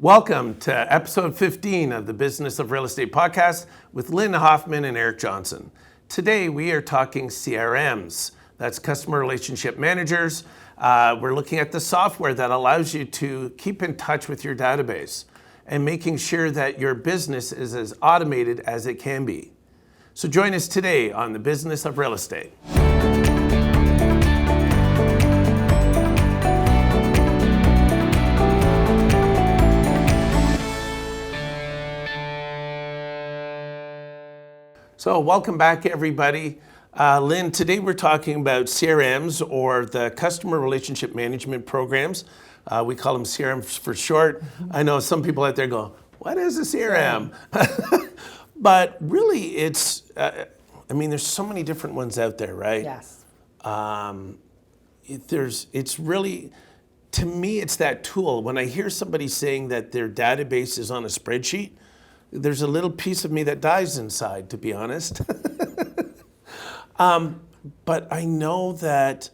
Welcome to episode 15 of the Business of Real Estate podcast with Lynn, Hoffmann, and Eric Johnson. Today we are talking CRMs. That's customer relationship managers. We're looking at the software that allows you to keep in touch with your database and making sure that your business is as automated as it can be. So join us today on the Business of Real Estate. So welcome back, everybody. Lynn, today we're talking about CRMs, or the customer relationship management programs. We call them CRMs for short. I know some people out there go, what is a CRM? But really it's, there's so many different ones out there, right? Yes. It's really, to me, it's that tool. When I hear somebody saying that their database is on a spreadsheet, there's a little piece of me that dies inside, to be honest. But I know that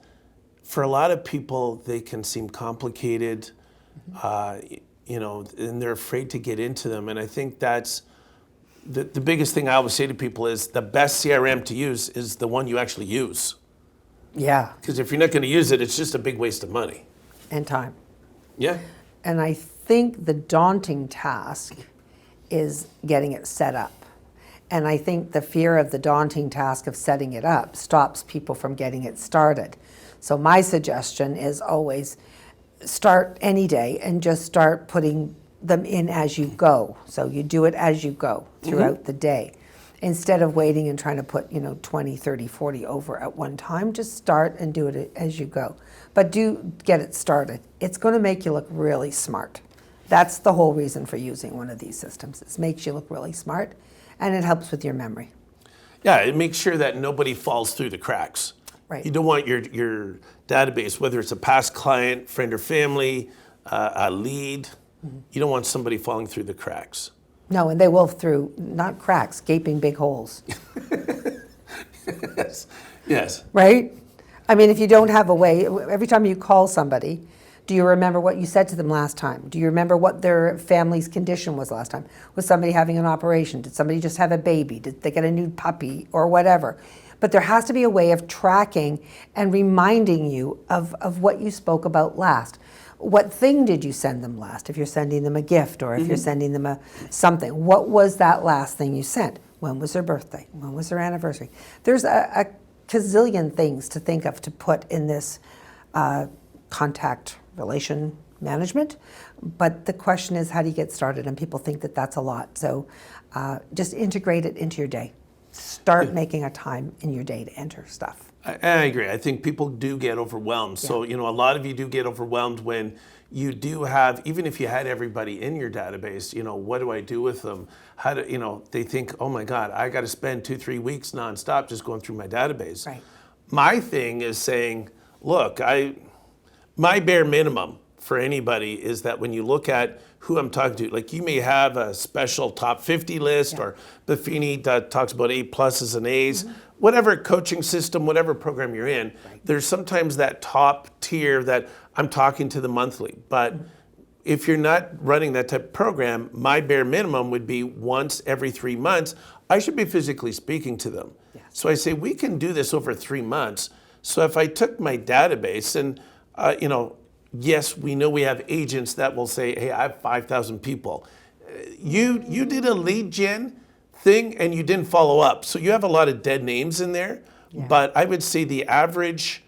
for a lot of people, they can seem complicated, and they're afraid to get into them. And I think that's the biggest thing I always say to people is the best CRM to use is the one you actually use. Yeah. Because if you're not going to use it, it's just a big waste of money. And time. Yeah. And I think the daunting task is getting it set up. And I think the fear of the daunting task of setting it up stops people from getting it started. So my suggestion is always start any day and just start putting them in as you go. So you do it as you go throughout the day. Instead of waiting and trying to put, 20, 30, 40 over at one time, just start and do it as you go. But do get it started. It's going to make you look really smart. That's the whole reason for using one of these systems. It makes you look really smart, and it helps with your memory. Yeah, it makes sure that nobody falls through the cracks. Right. You don't want your database, whether it's a past client, friend or family, a lead, you don't want somebody falling through the cracks. No, and they will through, not cracks, gaping big holes. Yes. Right? I mean, if you don't have a way, every time you call somebody, do you remember what you said to them last time? Do you remember what their family's condition was last time? Was somebody having an operation? Did somebody just have a baby? Did they get a new puppy or whatever? But there has to be a way of tracking and reminding you of what you spoke about last. What thing did you send them last? If you're sending them a gift or if you're sending them something, what was that last thing you sent? When was their birthday? When was their anniversary? There's a gazillion things to think of to put in this contact relation management, but the question is, how do you get started? And people think that that's a lot. So just integrate it into your day. Start making a time in your day to enter stuff. I agree. I think people do get overwhelmed. Yeah. So, a lot of you do get overwhelmed when you do have, even if you had everybody in your database, what do I do with them? How do, they think, oh my God, I got to spend 2-3 weeks nonstop just going through my database. Right. My thing is saying, look, my bare minimum for anybody is that when you look at who I'm talking to, like you may have a special top 50 list or Buffini that talks about A pluses and A's, whatever coaching system, whatever program you're in, there's sometimes that top tier that I'm talking to the monthly. But if you're not running that type of program, my bare minimum would be once every 3 months, I should be physically speaking to them. Yes. So I say, we can do this over 3 months. So if I took my database and yes, we know we have agents that will say, hey, I have 5,000 people. You did a lead gen thing and you didn't follow up. So you have a lot of dead names in there. Yeah. But I would say the average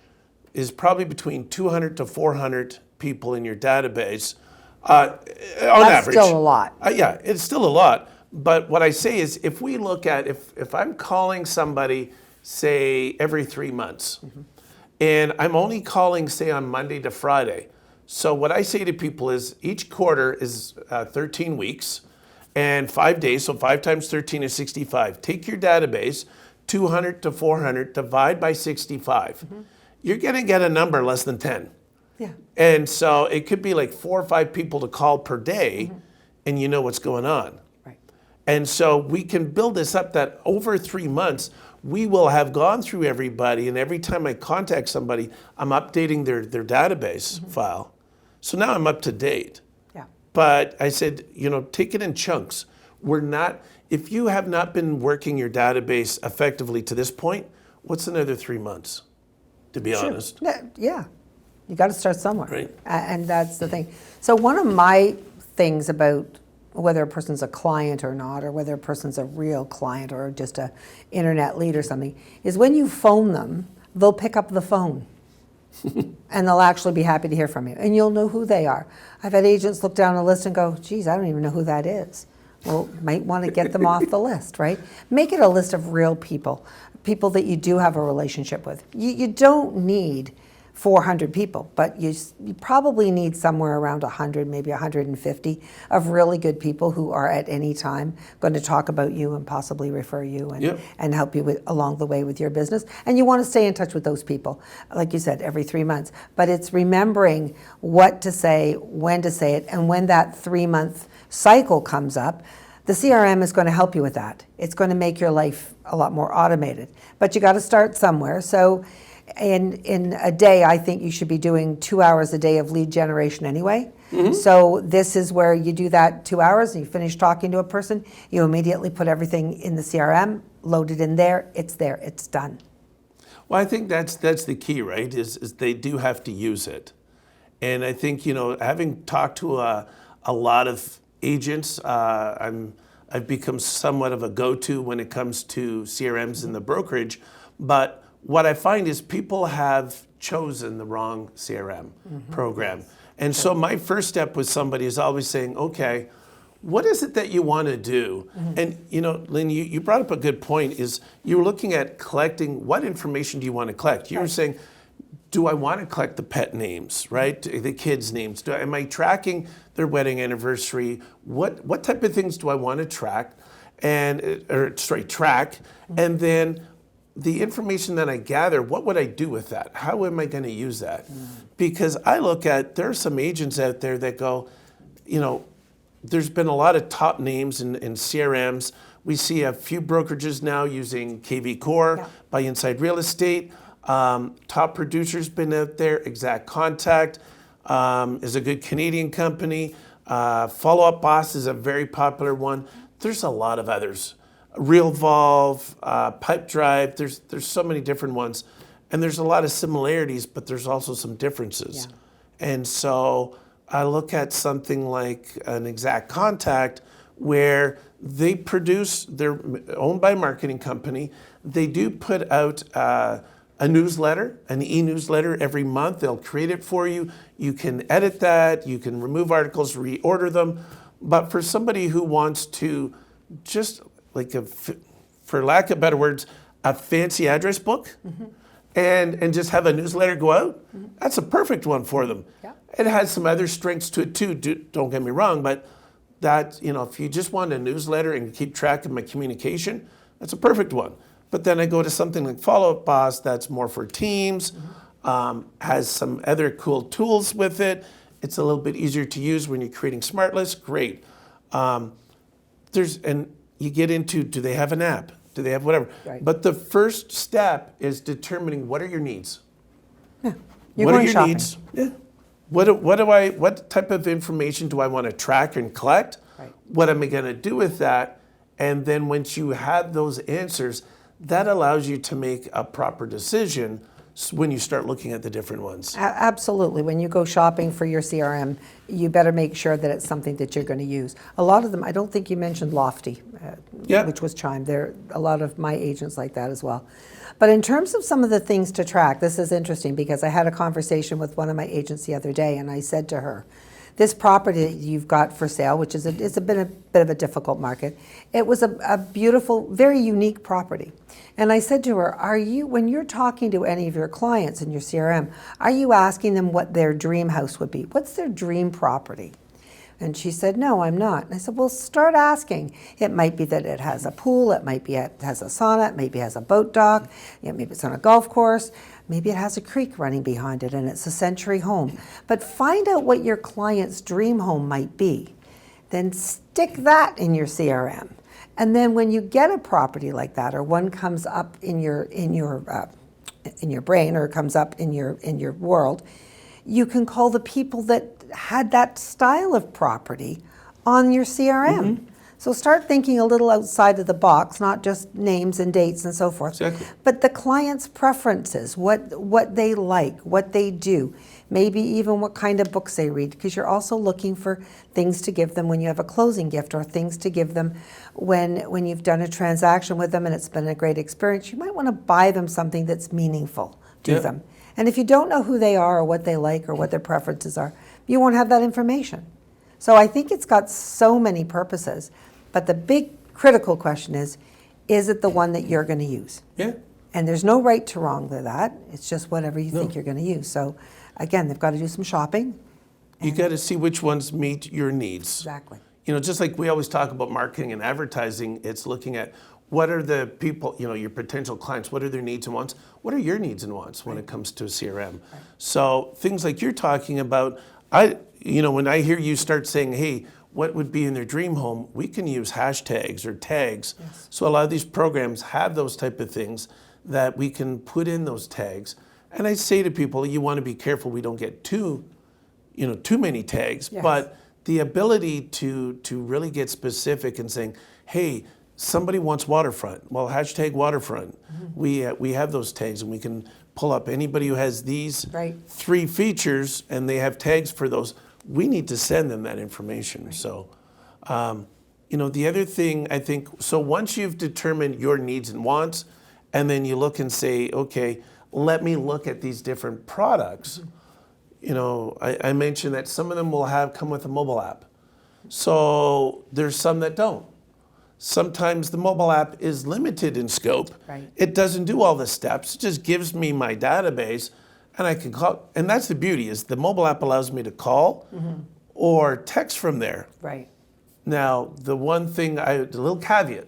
is probably between 200 to 400 people in your database on average. That's still a lot. Yeah, it's still a lot. But what I say is if we look at, if I'm calling somebody, say, every 3 months, and I'm only calling, say, on Monday to Friday. So what I say to people is each quarter is 13 weeks and 5 days. So 5 times 13 is 65. Take your database, 200 to 400, divide by 65. You're going to get a number less than 10. Yeah. And so it could be like 4 or 5 people to call per day, and you know what's going on. Right. And so we can build this up that over 3 months, we will have gone through everybody, and every time I contact somebody, I'm updating their database file. So now I'm up to date. Yeah. But I said, take it in chunks. If you have not been working your database effectively to this point, what's another 3 months, to be honest? Yeah. You got to start somewhere. Right. And that's the thing. So one of my things about whether a person's a client or not, or whether a person's a real client or just a internet lead or something, is when you phone them, they'll pick up the phone. And they'll actually be happy to hear from you. And you'll know who they are. I've had agents look down a list and go, geez, I don't even know who that is. Well, might want to get them off the list, right? Make it a list of real people, people that you do have a relationship with. You don't need 400 people, but you probably need somewhere around 100, maybe 150 of really good people who are at any time going to talk about you and possibly refer you and help you along the way with your business. And you want to stay in touch with those people, like you said, every 3 months. But it's remembering what to say, when to say it, and when that 3-month cycle comes up, the CRM is going to help you with that. It's going to make your life a lot more automated. But you got to start somewhere. So in a day, I think you should be doing 2 hours a day of lead generation anyway. Mm-hmm. So this is where you do that 2 hours and you finish talking to a person, you immediately put everything in the CRM, load it in there, it's done. Well, I think that's the key, right, is they do have to use it. And I think, having talked to a lot of agents, I've become somewhat of a go-to when it comes to CRMs in the brokerage, but what I find is people have chosen the wrong CRM program. And so my first step with somebody is always saying, okay, what is it that you want to do? And, Lynn, you brought up a good point, is you're looking at collecting, what information do you want to collect? You were saying, do I want to collect the pet names, right? The kids' names? Am I tracking their wedding anniversary? What type of things do I want to track? Track. And then the information that I gather, what would I do with that? How am I going to use that? Because I look at, there are some agents out there that go, there's been a lot of top names in CRMs. We see a few brokerages now using KV Core by Inside Real Estate. Top Producer's been out there. Exact Contact is a good Canadian company. Follow Up Boss is a very popular one. There's a lot of others. RealVolve, Pipe Drive, there's so many different ones. And there's a lot of similarities, but there's also some differences. Yeah. And so I look at something like an Exact Contact where they're owned by a marketing company. They do put out a newsletter, an e-newsletter every month. They'll create it for you. You can edit that. You can remove articles, reorder them. But for somebody who wants to just, for lack of better words, a fancy address book and just have a newsletter go out, that's a perfect one for them. Yeah. It has some other strengths to it too, don't get me wrong, but that, if you just want a newsletter and keep track of my communication, that's a perfect one. But then I go to something like Follow Up Boss that's more for teams, has some other cool tools with it. It's a little bit easier to use when you're creating smart lists, great. You get into, do they have an app? Do they have whatever? Right. But the first step is determining what are your needs. Yeah. What are your needs? Yeah. What type of information do I want to track and collect? Right. What am I going to do with that? And then once you have those answers, that allows you to make a proper decision when you start looking at the different ones. Absolutely. When you go shopping for your CRM, you better make sure that it's something that you're going to use. A lot of them, I don't think you mentioned Lofty, which was Chime. There are a lot of my agents like that as well. But in terms of some of the things to track, this is interesting because I had a conversation with one of my agents the other day, and I said to her, this property that you've got for sale, which is it's a bit of a difficult market, it was a beautiful, very unique property. And I said to her, when you're talking to any of your clients in your CRM, are you asking them what their dream house would be? What's their dream property? And she said, no, I'm not. And I said, well, start asking. It might be that it has a pool, it might be it has a sauna, it maybe has a boat dock, maybe it's on a golf course, maybe it has a creek running behind it and it's a century home. But find out what your client's dream home might be. Then stick that in your CRM. And then when you get a property like that, or one comes up in your brain, or comes up in your world, you can call the people that had that style of property on your CRM. So start thinking a little outside of the box, not just names and dates and so forth. Exactly. But the client's preferences, what they like, what they do, maybe even what kind of books they read, because you're also looking for things to give them when you have a closing gift, or things to give them when you've done a transaction with them and it's been a great experience. You might want to buy them something that's meaningful to them. And if you don't know who they are or what they like or what their preferences are, you won't have that information. So I think it's got so many purposes. But the big critical question is it the one that you're going to use? Yeah. And there's no right to wrong with that. It's just whatever you think you're going to use. So again, they've got to do some shopping. You got to see which ones meet your needs. Exactly. You know, just like we always talk about marketing and advertising, it's looking at what are the people, you know, your potential clients, what are their needs and wants? What are your needs and wants when it comes to a CRM? Right. So things like you're talking about, when I hear you start saying, hey, what would be in their dream home, we can use hashtags or tags. Yes. So a lot of these programs have those type of things that we can put in those tags. And I say to people, you want to be careful we don't get too many tags, but the ability to really get specific and saying, hey, somebody wants waterfront. Well, hashtag waterfront. We have those tags, and we can pull up anybody who has these 3 features and they have tags for those. We need to send them that information. Right. So, the other thing I think, so once you've determined your needs and wants, and then you look and say, okay, let me look at these different products. I mentioned that some of them will come with a mobile app. So there's some that don't. Sometimes the mobile app is limited in scope. Right. It doesn't do all the steps. It just gives me my database. And I can call, and that's the beauty, is the mobile app allows me to call or text from there. Right. Now, the one thing, the little caveat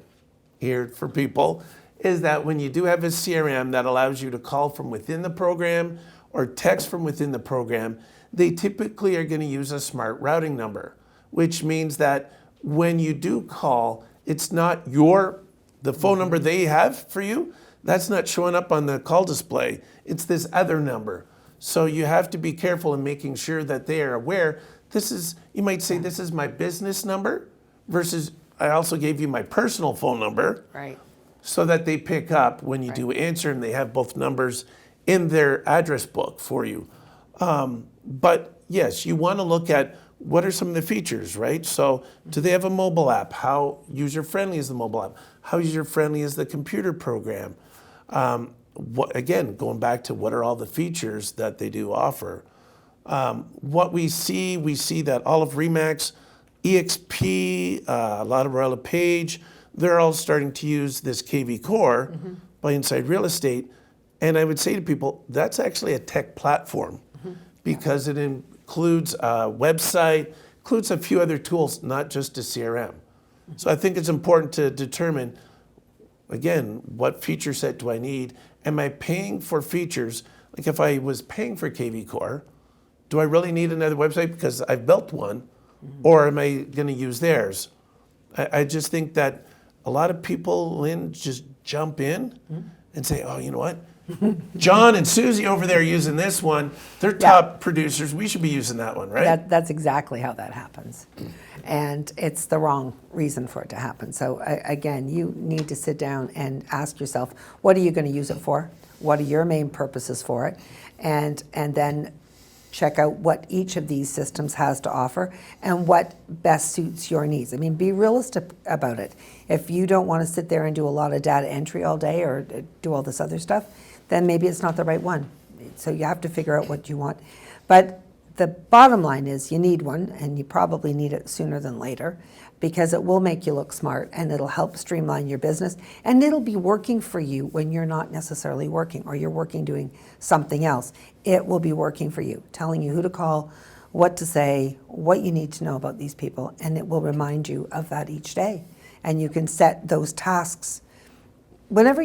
here for people is that when you do have a CRM that allows you to call from within the program or text from within the program, they typically are going to use a smart routing number, which means that when you do call, it's not the phone number they have for you, that's not showing up on the call display. It's this other number. So you have to be careful in making sure that they are aware. You might say, this is my business number versus I also gave you my personal phone number. Right. So that they pick up when you do answer, and they have both numbers in their address book for you. But yes, you want to look at what are some of the features, right? So do they have a mobile app? How user-friendly is the mobile app? How user-friendly is the computer program? Again, going back to what are all the features that they do offer. What we see that all of RE/MAX, EXP, a lot of Royal LePage, they're all starting to use this KV Core by Inside Real Estate. And I would say to people, that's actually a tech platform because it includes a website, includes a few other tools, not just a CRM. So I think it's important to determine, again, what feature set do I need? Am I paying for features? Like if I was paying for KV Core, do I really need another website because I've built one? Or am I going to use theirs? I just think that a lot of people, Lynn, just jump in and say, oh, you know what? John and Susie over there using this one, they're top producers. We should be using that one, right? That's exactly how that happens. And it's the wrong reason for it to happen. So again, you need to sit down and ask yourself, what are you going to use it for? What are your main purposes for it? And then check out what each of these systems has to offer and what best suits your needs. I mean, be realistic about it. If you don't want to sit there and do a lot of data entry all day or do all this other stuff, then maybe it's not the right one. So you have to figure out what you want. But the bottom line is you need one, and you probably need it sooner than later, because it will make you look smart and it'll help streamline your business, and it'll be working for you when you're not necessarily working or you're working doing something else. It will be working for you, telling you who to call, what to say, what you need to know about these people, and it will remind you of that each day. And you can set those tasks whenever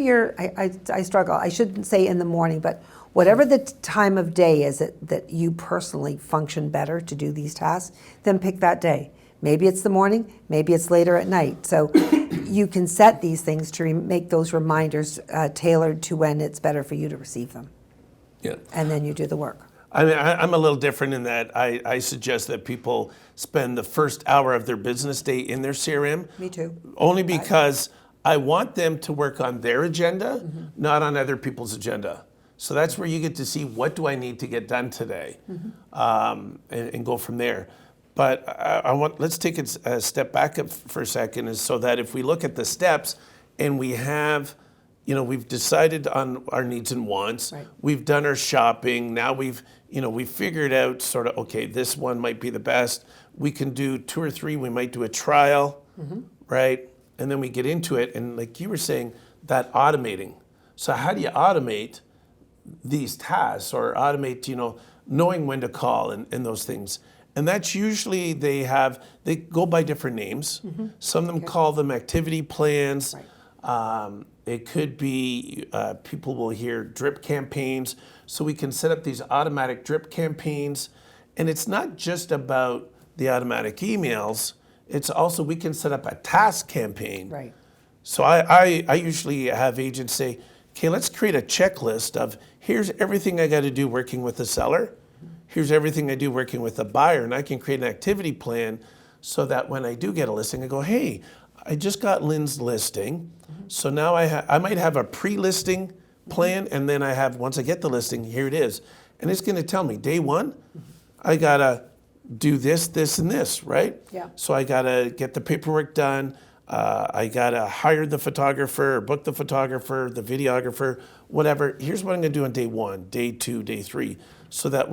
I struggle, I shouldn't say in the morning, but whatever the time of day is that you personally function better to do these tasks, then pick that day. Maybe it's the morning, maybe it's later at night. So you can set these things to make those reminders tailored to when it's better for you to receive them. Yeah. And then you do the work. I mean, I'm a little different in that I suggest that people spend the first hour of their business day in their CRM. Me too. Only because I want them to work on their agenda, not on other people's agenda. So that's where you get to see what do I need to get done today, and go from there. But let's take it a step back for a second, is so that if we look at the steps and we have, we've decided on our needs and wants, Right. we've done our shopping, now we've figured out sort of, okay, this one might be the best. We can do 2 or 3, we might do a trial, right? And then we get into it, and like you were saying, that automating. So how do you automate these tasks, or automate, knowing when to call and those things? And that's usually they go by different names. Some of them call them activity plans. Right. It could be, people will hear drip campaigns. So we can set up these automatic drip campaigns. And it's not just about the automatic emails. It's also, we can set up a task campaign. Right. So I usually have agents say, okay, let's create a checklist of, here's everything I got to do working with the seller. Here's everything I do working with the buyer. And I can create an activity plan so that when I do get a listing, I go, hey, I just got Lynn's listing. So now I might have a pre-listing plan, and then once I get the listing, here it is. And it's going to tell me, day 1, I got to do this, this, and this, right? Yeah. So I got to get the paperwork done. I got to hire the photographer, or book the photographer, the videographer, whatever. Here's what I'm going to do on day 1, day 2, day 3. So that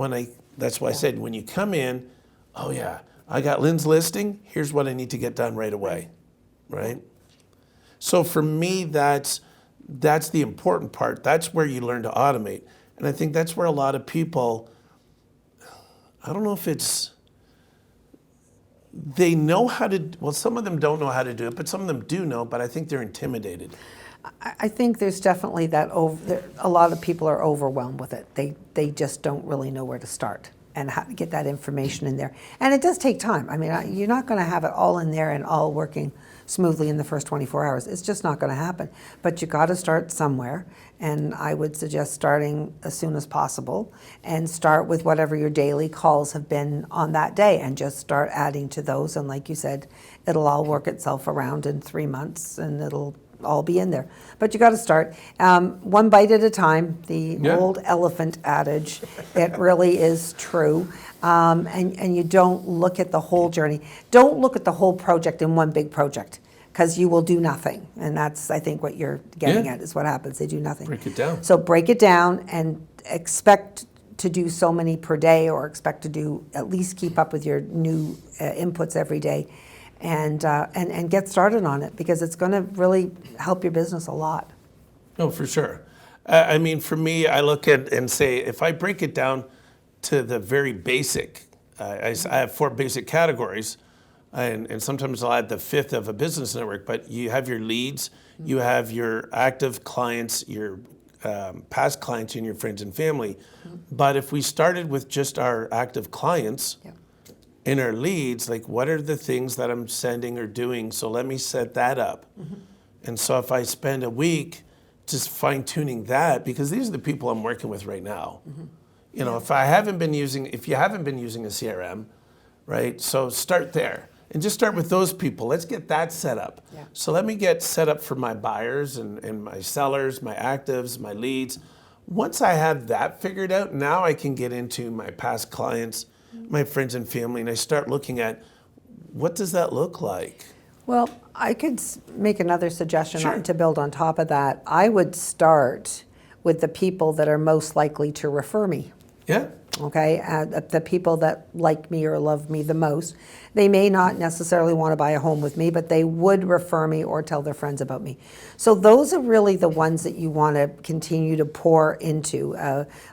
that's why I said, when you come in, oh yeah, I got Lynn's listing, here's what I need to get done right away, right? So for me, that's the important part. That's where you learn to automate. And I think that's where a lot of people, I don't know if they know how to, well, some of them don't know how to do it, but some of them do know, but I think they're intimidated. I think there's definitely that a lot of people are overwhelmed with it. They just don't really know where to start and how to get that information in there. And it does take time. I mean, you're not going to have it all in there and all working smoothly in the first 24 hours. It's just not going to happen. But you got to start somewhere, and I would suggest starting as soon as possible, and start with whatever your daily calls have been on that day, and just start adding to those. And like you said, it'll all work itself around in 3 months, and it'll all be in there. But you got to start one bite at a time, the old elephant adage. It really is true. And you don't look at the whole journey. Don't look at the whole project in one big project, because you will do nothing. And that's, I think, what you're getting at, is what happens. They do nothing. Break it down. So break it down and expect to do so many per day, or expect to do, at least keep up with your new inputs every day. And get started on it, because it's going to really help your business a lot. No, for sure. I mean, for me, I look at and say, if I break it down to the very basic, I have 4 basic categories, and sometimes I'll add the 5th of a business network, but you have your leads, you have your active clients, your past clients, and your friends and family. But if we started with just our active clients, in our leads, like, what are the things that I'm sending or doing? So let me set that up. And so if I spend a week just fine tuning that, because these are the people I'm working with right now. If you haven't been using a CRM, right? So start there and just start with those people. Let's get that set up. So let me get set up for my buyers and my sellers, my actives, my leads. Once I have that figured out, now I can get into my past clients, my friends and family, and I start looking at, what does that look like? Well, I could make another suggestion Sure. to build on top of that. I would start with the people that are most likely to refer me. Yeah. Okay, the people that like me or love me the most. They may not necessarily want to buy a home with me, but they would refer me or tell their friends about me. So those are really the ones that you want to continue to pour into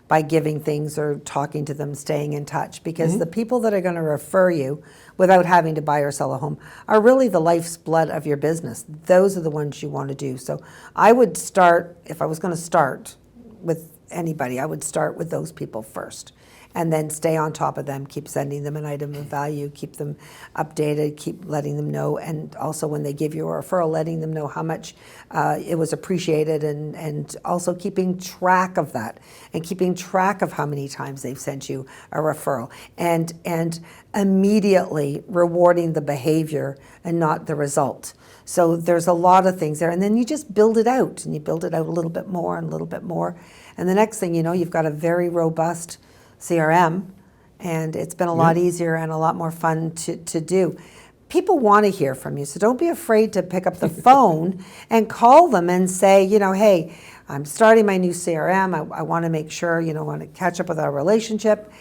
by giving things or talking to them, staying in touch. Because the people that are going to refer you without having to buy or sell a home are really the life's blood of your business. Those are the ones you want to do. So I would start, if I was going to start with anybody, I would start with those people first. and then stay on top of them, keep sending them an item of value, keep them updated, keep letting them know, and also when they give you a referral, letting them know how much it was appreciated, and also keeping track of that, and keeping track of how many times they've sent you a referral, and immediately rewarding the behavior and not the result. So there's a lot of things there, and then you just build it out, and you build it out a little bit more and a little bit more, and the next thing you know, you've got a very robust CRM, and it's been a lot easier and a lot more fun to do. People want to hear from you, so don't be afraid to pick up the phone and call them and say, hey, I'm starting my new CRM. I want to make sure, I want to catch up with our relationship.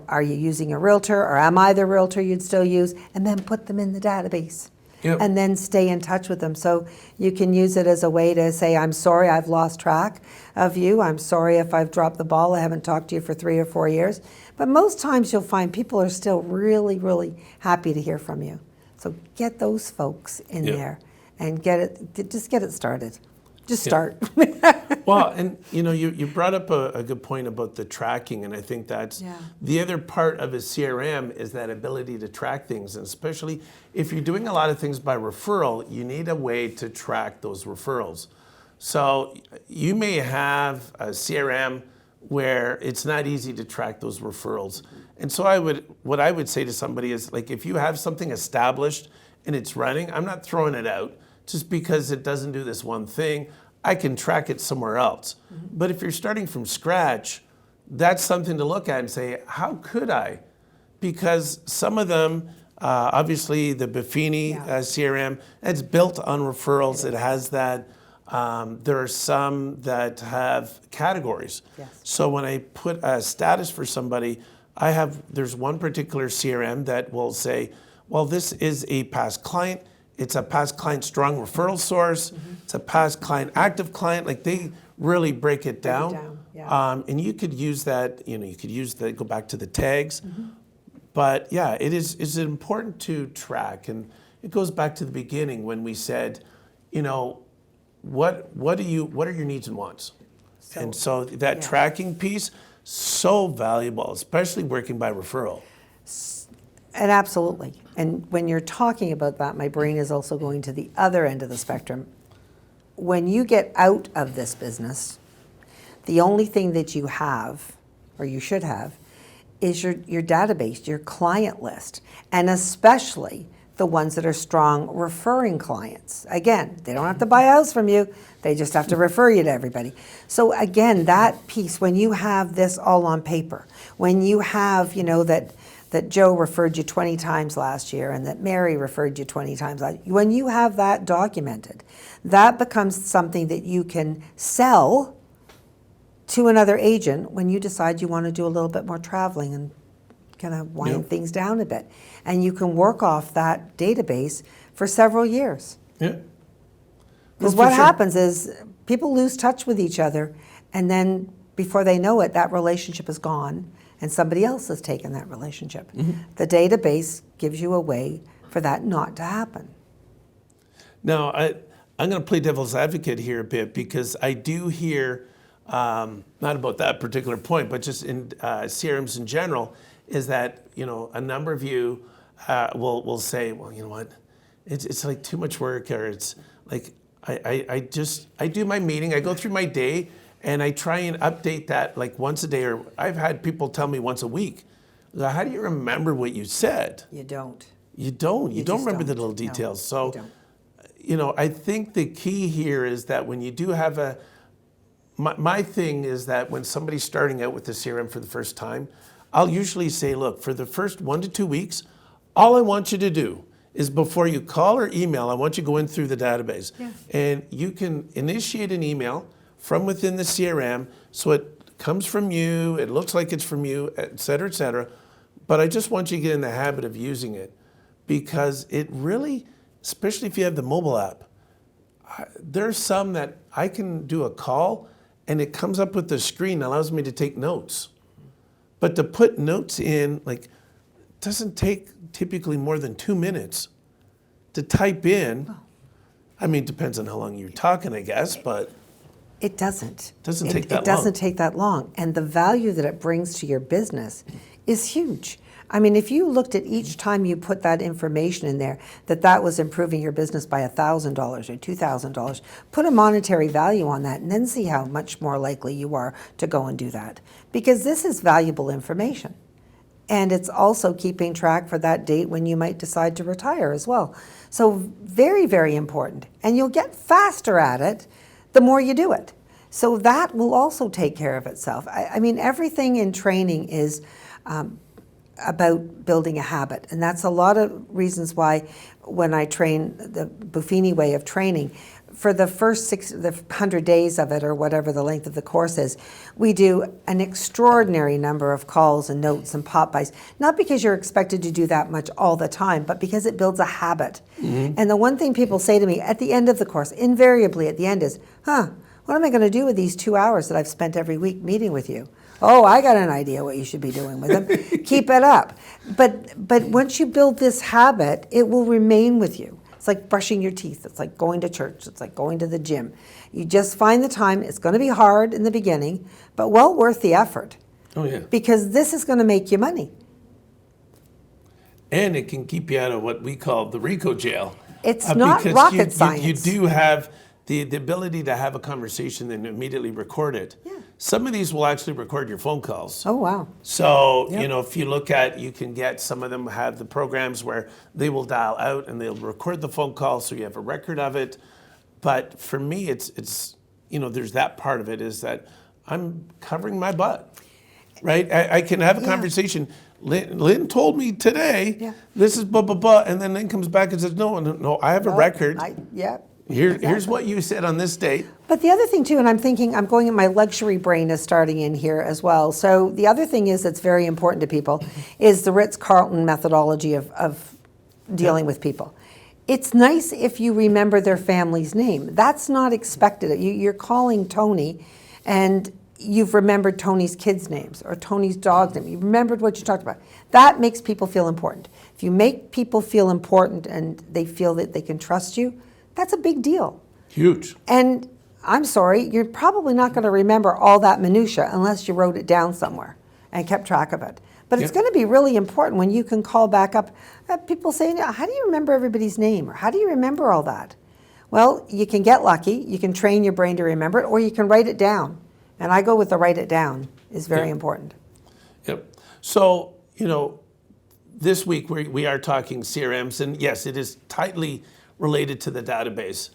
Are you using a realtor, or am I the realtor you'd still use? And then put them in the database. Yep. And then stay in touch with them. So you can use it as a way to say, I'm sorry I've lost track of you. I'm sorry if I've dropped the ball. I haven't talked to you for 3 or 4 years. But most times you'll find people are still really, really happy to hear from you. So get those folks in there and just get it started. Just start. Well, and you brought up a good point about the tracking, and I think that's the other part of a CRM is that ability to track things, and especially if you're doing a lot of things by referral, you need a way to track those referrals. So you may have a CRM where it's not easy to track those referrals. And so what I would say to somebody is, like, if you have something established and it's running, I'm not throwing it out just because it doesn't do this one thing. I can track it somewhere else. But if you're starting from scratch, that's something to look at and say, how could I? Because some of them, obviously the Buffini CRM, it's built on referrals. It has that. There are some that have categories. Yes. So when I put a status for somebody, there's one particular CRM that will say, well, this is a past client. It's a past client strong referral source. It's a past client active client. Like, they really break it down. And you could use that, go back to the tags. But yeah, it's important to track. And it goes back to the beginning when we said, what are your needs and wants? And so that tracking piece, so valuable, especially working by referral. And absolutely. And when you're talking about that, my brain is also going to the other end of the spectrum. When you get out of this business, the only thing that you have, or you should have, is your database, your client list, and especially the ones that are strong referring clients. Again, they don't have to buy a house from you, they just have to refer you to everybody. So again, that piece, when you have this all on paper, when you have, that Joe referred you 20 times last year and that Mary referred you 20 times last year, when you have that documented, that becomes something that you can sell to another agent when you decide you want to do a little bit more traveling and kind of wind things down a bit. And you can work off that database for several years. Yeah. Because what happens is people lose touch with each other, and then before they know it, that relationship is gone and somebody else has taken that relationship. The database gives you a way for that not to happen. Now, I'm going to play devil's advocate here a bit, because I do hear, not about that particular point, but just in CRMs in general, is that, a number of you will say, well, you know what, it's like too much work, or it's like, I do my meeting, I go through my day, and I try and update that like once a day, or I've had people tell me once a week. How do you remember what you said? You don't. You don't. You don't just remember the don't. little details. No, So, you don't. I think the key here is that when you do have my thing is that when somebody's starting out with the CRM for the first time, I'll usually say, look, for the first 1 to 2 weeks, all I want you to do is, before you call or email, I want you to go in through the database. Yeah. And you can initiate an email from within the CRM, so it comes from you, it looks like it's from you, et cetera, but I just want you to get in the habit of using it, because it really, especially if you have the mobile app, there's some that I can do a call and it comes up with the screen, allows me to take notes. But to put notes in, doesn't take typically more than 2 minutes to type in. I mean, it depends on how long you're talking, I guess, but It doesn't. Doesn't take that long. It doesn't take that long. And the value that it brings to your business is huge. I mean, if you looked at each time you put that information in there, that was improving your business by $1,000 or $2,000, put a monetary value on that and then see how much more likely you are to go and do that. Because this is valuable information. And it's also keeping track for that date when you might decide to retire as well. So very, very important. And you'll get faster at it the more you do it. So that will also take care of itself. I mean, everything in training is about building a habit. And that's a lot of reasons why when I train the Buffini way of training, for the first 100 days of it, or whatever the length of the course is, we do an extraordinary number of calls and notes and pop-bys. Not because you're expected to do that much all the time, but because it builds a habit. Mm-hmm. And the one thing people say to me at the end of the course, invariably at the end is, what am I going to do with these 2 hours that I've spent every week meeting with you? Oh, I got an idea what you should be doing with them. Keep it up. But once you build this habit, it will remain with you. It's like brushing your teeth. It's like going to church. It's like going to the gym. You just find the time. It's going to be hard in the beginning, but well worth the effort. Oh, yeah. Because this is going to make you money. And it can keep you out of what we call the RICO jail. It's not rocket science. You do have the ability to have a conversation and immediately record it. Yeah. Some of these will actually record your phone calls. Oh, wow. So, if you look at, you can get, some of them have the programs where they will dial out and they'll record the phone call so you have a record of it. But for me, it's there's that part of it is that I'm covering my butt, right? I can have a conversation. Lynn told me today, this is blah, blah, blah, and then Lynn comes back and says, no, I have a record. Here's what you said on this date. But the other thing too, and I'm thinking, I'm going, my luxury brain is starting in here as well. So the other thing is that's very important to people is the Ritz-Carlton methodology of dealing with people. It's nice if you remember their family's name. That's not expected. You're calling Tony and you've remembered Tony's kids' names or Tony's dog's name. You remembered what you talked about. That makes people feel important. If you make people feel important and they feel that they can trust you, that's a big deal. Huge. And I'm sorry, you're probably not going to remember all that minutia unless you wrote it down somewhere and kept track of it. But it's going to be really important when you can call back up. People say, how do you remember everybody's name? Or how do you remember all that? Well, you can get lucky. You can train your brain to remember it, or you can write it down. And I go with the write it down is very important. Yep. So, this week we are talking CRMs, and yes, it is tightly related to the database.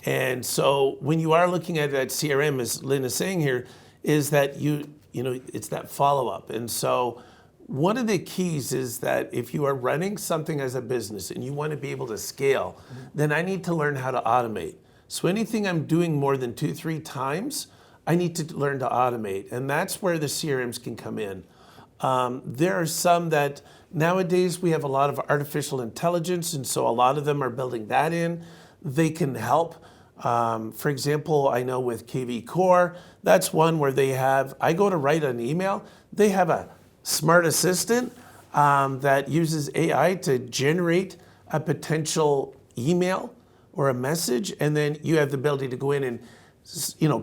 And so when you are looking at that CRM, as Lynn is saying here, is that it's that follow-up. And so one of the keys is that if you are running something as a business and you want to be able to scale, then I need to learn how to automate. So anything I'm doing more than 2-3 times, I need to learn to automate. And that's where the CRMs can come in. There are some that nowadays we have a lot of artificial intelligence, and so a lot of them are building that in. They can help. For example, I know with KV Core, that's one where I go to write an email, they have a smart assistant that uses AI to generate a potential email or a message, and then you have the ability to go in and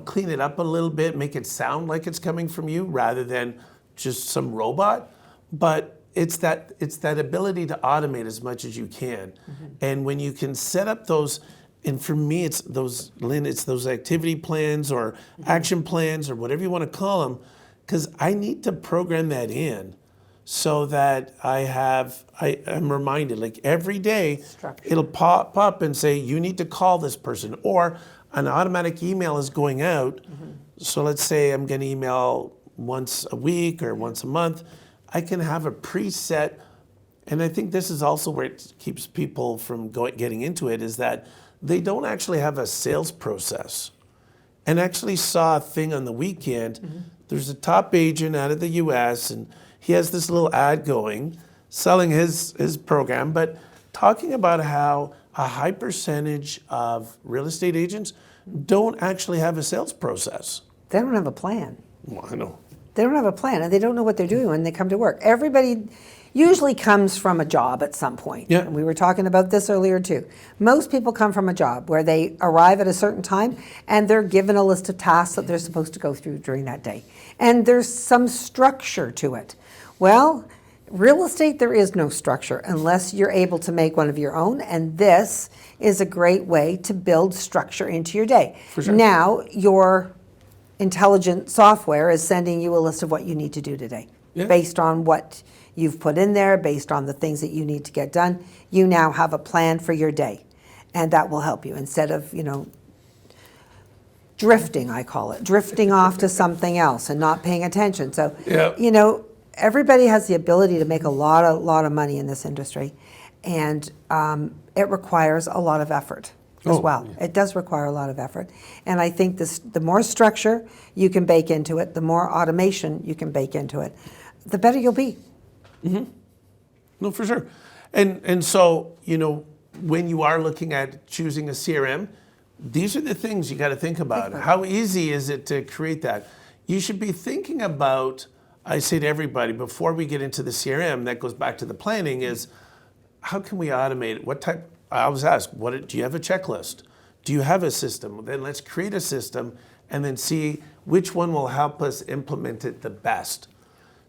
clean it up a little bit, make it sound like it's coming from you rather than just some robot. But it's that ability to automate as much as you can. Mm-hmm. And when you can set up those, and for me it's those, Lynn, it's those activity plans or action plans or whatever you want to call them, because I need to program that in so that I'm reminded, like every day, it'll pop up and say, you need to call this person, or an automatic email is going out. Mm-hmm. So let's say I'm going to email once a week or once a month. I can have a preset, and I think this is also where it keeps people from getting into it, is that they don't actually have a sales process. And I actually saw a thing on the weekend. Mm-hmm. There's a top agent out of the US, and he has this little ad going, selling his program, but talking about how a high percentage of real estate agents don't actually have a sales process. They don't have a plan. Well, I know. They don't have a plan, and they don't know what they're doing when they come to work. Everybody, usually comes from a job at some point. Yeah. And we were talking about this earlier too. Most people come from a job where they arrive at a certain time and they're given a list of tasks that they're supposed to go through during that day. And there's some structure to it. Well, real estate, there is no structure unless you're able to make one of your own, and this is a great way to build structure into your day. For sure. Now, your intelligent software is sending you a list of what you need to do today. Yeah. Based on what you've put in there, based on the things that you need to get done, you now have a plan for your day. And that will help you instead of, drifting, I call it, drifting off to something else and not paying attention. So, Yeah. everybody has the ability to make a lot of money in this industry, and it requires a lot of effort as well. Yeah. It does require a lot of effort, and I think the more structure you can bake into it, the more automation you can bake into it, the better you'll be. No, for sure. And so, when you are looking at choosing a CRM, these are the things you got to think about. How easy is it to create that? You should be thinking about, I say to everybody, before we get into the CRM, that goes back to the planning, is how can we automate it? What type, I always ask, do you have a checklist? Do you have a system? Then let's create a system and then see which one will help us implement it the best.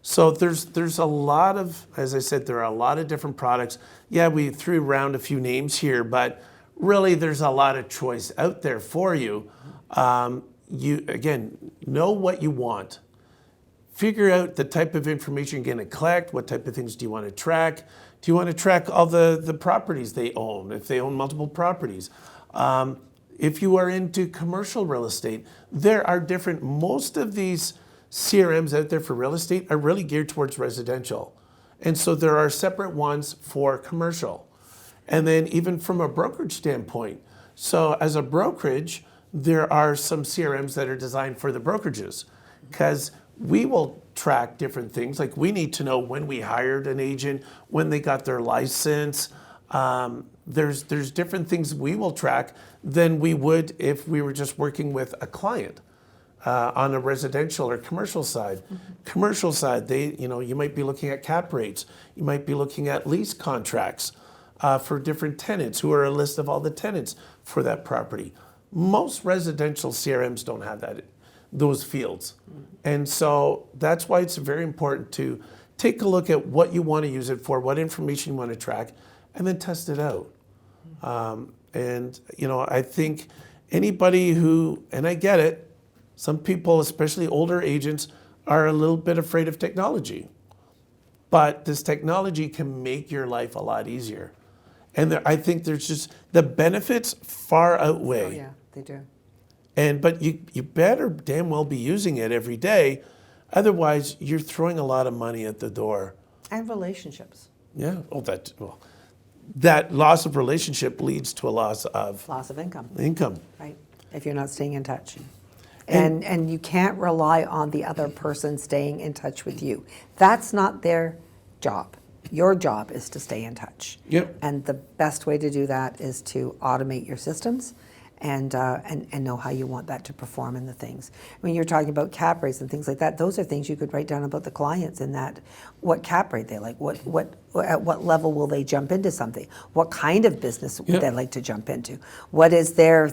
So there's a lot of, as I said, there are a lot of different products. Yeah, we threw around a few names here, but really there's a lot of choice out there for you. You, again, know what you want. Figure out the type of information you're going to collect. What type of things do you want to track? Do you want to track all the properties they own, if they own multiple properties? If you are into commercial real estate, there are most of these CRMs out there for real estate are really geared towards residential. And so there are separate ones for commercial. And then even from a brokerage standpoint, so as a brokerage, there are some CRMs that are designed for the brokerages, because we will track different things. Like we need to know when we hired an agent, when they got their license. There's different things we will track than we would if we were just working with a client on a residential or commercial side. Commercial side, you might be looking at cap rates. You might be looking at lease contracts for different tenants, who are a list of all the tenants for that property. Most residential CRMs don't have those fields. And so that's why it's very important to take a look at what you want to use it for, what information you want to track, and then test it out. I think anybody and I get it, some people, especially older agents, are a little bit afraid of technology. But this technology can make your life a lot easier. And I think there's just, the benefits far outweigh. Oh yeah, they do. But you better damn well be using it every day. Otherwise, you're throwing a lot of money at the door. And relationships. Yeah. That loss of relationship leads to a loss of income. Income. Right. If you're not staying in touch. And you can't rely on the other person staying in touch with you. That's not their job. Your job is to stay in touch. Yep. And the best way to do that is to automate your systems and know how you want that to perform in the things. When you're talking about cap rates and things like that, those are things you could write down about the clients in that, what cap rate they like, at what level will they jump into something? What kind of business would they like to jump into? What is their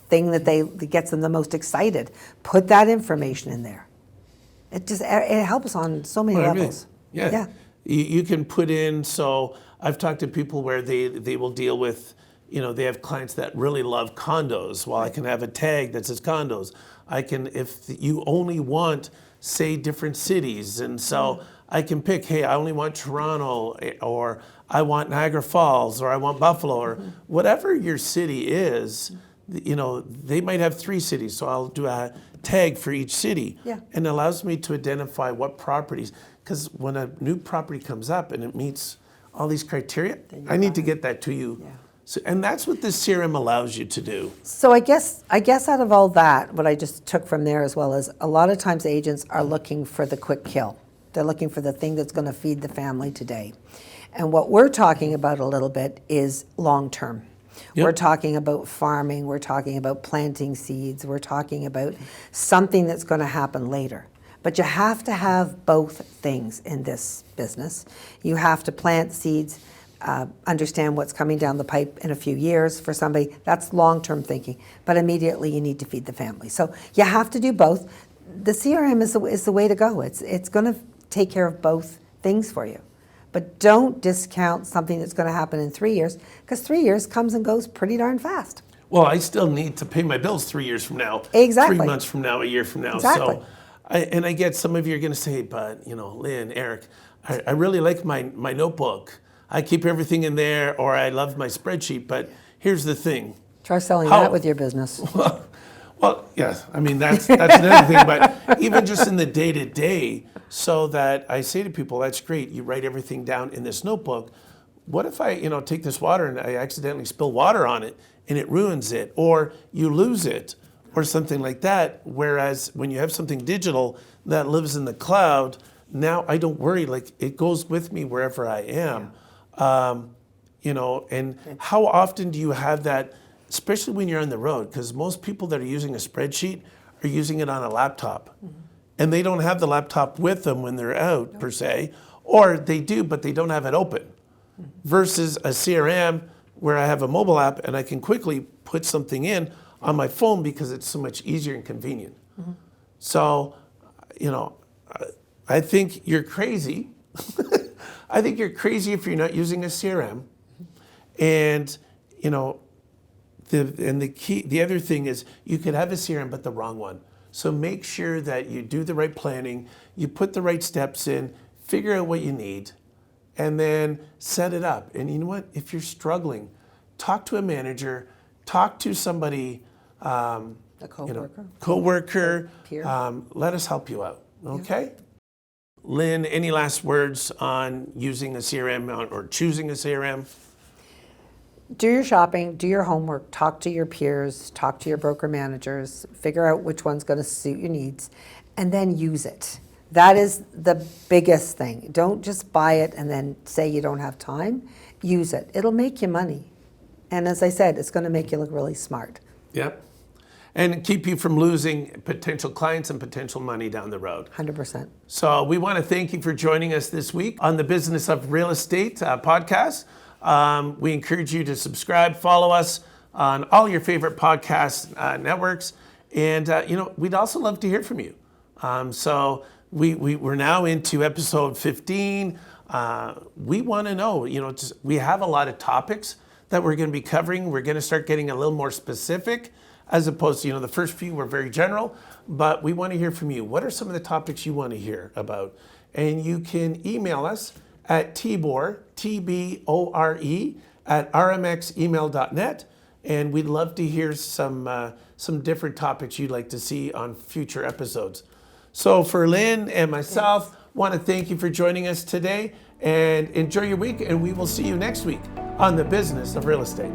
thing that gets them the most excited? Put that information in there. It helps on so many levels. Yeah. You can put in, so I've talked to people where they will deal with, they have clients that really love condos. Well, I can have a tag that says condos. If you only want, say, different cities, and so I can pick, hey, I only want Toronto, or I want Niagara Falls, or I want Buffalo, or whatever your city is. They might have 3 cities, so I'll do a tag for each city. Yeah. And it allows me to identify what properties, because when a new property comes up and it meets all these criteria, I need to get that to you. Yeah. So, and that's what this CRM allows you to do. So I guess out of all that, what I just took from there as well is a lot of times agents are looking for the quick kill. They're looking for the thing that's going to feed the family today. And what we're talking about a little bit is long-term. Yep. We're talking about farming, we're talking about planting seeds, we're talking about something that's going to happen later. But you have to have both things in this business. You have to plant seeds, understand what's coming down the pipe in a few years for somebody. That's long-term thinking. But immediately you need to feed the family. So you have to do both. The CRM is the way to go. It's going to take care of both things for you. But don't discount something that's going to happen in 3 years, because 3 years comes and goes pretty darn fast. Well, I still need to pay my bills 3 years from now, Exactly. 3 months from now, a year from now. Exactly. So, I get some of you are going to say, but Lynn, Eric, I really like my notebook. I keep everything in there, or I love my spreadsheet. But here's the thing. Try selling that with your business. Well, yes. I mean, that's another thing. But even just in the day-to-day, so that I say to people, that's great. You write everything down in this notebook. What if I, take this water and I accidentally spill water on it and it ruins it, or you lose it, or something like that? Whereas when you have something digital that lives in the cloud, now I don't worry. Like, it goes with me wherever I am. And how often do you have that? Especially when you're on the road, because most people that are using a spreadsheet are using it on a laptop. Mm-hmm. And they don't have the laptop with them when they're out, per se, or they do, but they don't have it open. Mm-hmm. Versus a CRM where I have a mobile app and I can quickly put something in on my phone because it's so much easier and convenient. Mm-hmm. So, I think you're crazy. I think you're crazy if you're not using a CRM. And, the other thing is you could have a CRM, but the wrong one. So make sure that you do the right planning, you put the right steps in, figure out what you need, and then set it up. And you know what? If you're struggling, talk to a manager, talk to somebody, A coworker. Coworker. Peer. Let us help you out. Okay? Yeah. Lynn, any last words on using a CRM or choosing a CRM? Do your shopping, do your homework, talk to your peers, talk to your broker managers, figure out which one's going to suit your needs, and then use it. That is the biggest thing. Don't just buy it and then say you don't have time. Use it. It'll make you money. And as I said, it's going to make you look really smart. Yep. And keep you from losing potential clients and potential money down the road. 100%. So we want to thank you for joining us this week on the Business of Real Estate podcast. We encourage you to subscribe, follow us on all your favorite podcast networks. And, we'd also love to hear from you. So we're now into episode 15. We want to know, we have a lot of topics that we're going to be covering. We're going to start getting a little more specific, as opposed to, the first few were very general. But we want to hear from you. What are some of the topics you want to hear about? And you can email us at tbore, T-B-O-R-E, at rmxemail.net. And we'd love to hear some different topics you'd like to see on future episodes. So for Lynn and myself, want to thank you for joining us today, and enjoy your week. And we will see you next week on the Business of Real Estate.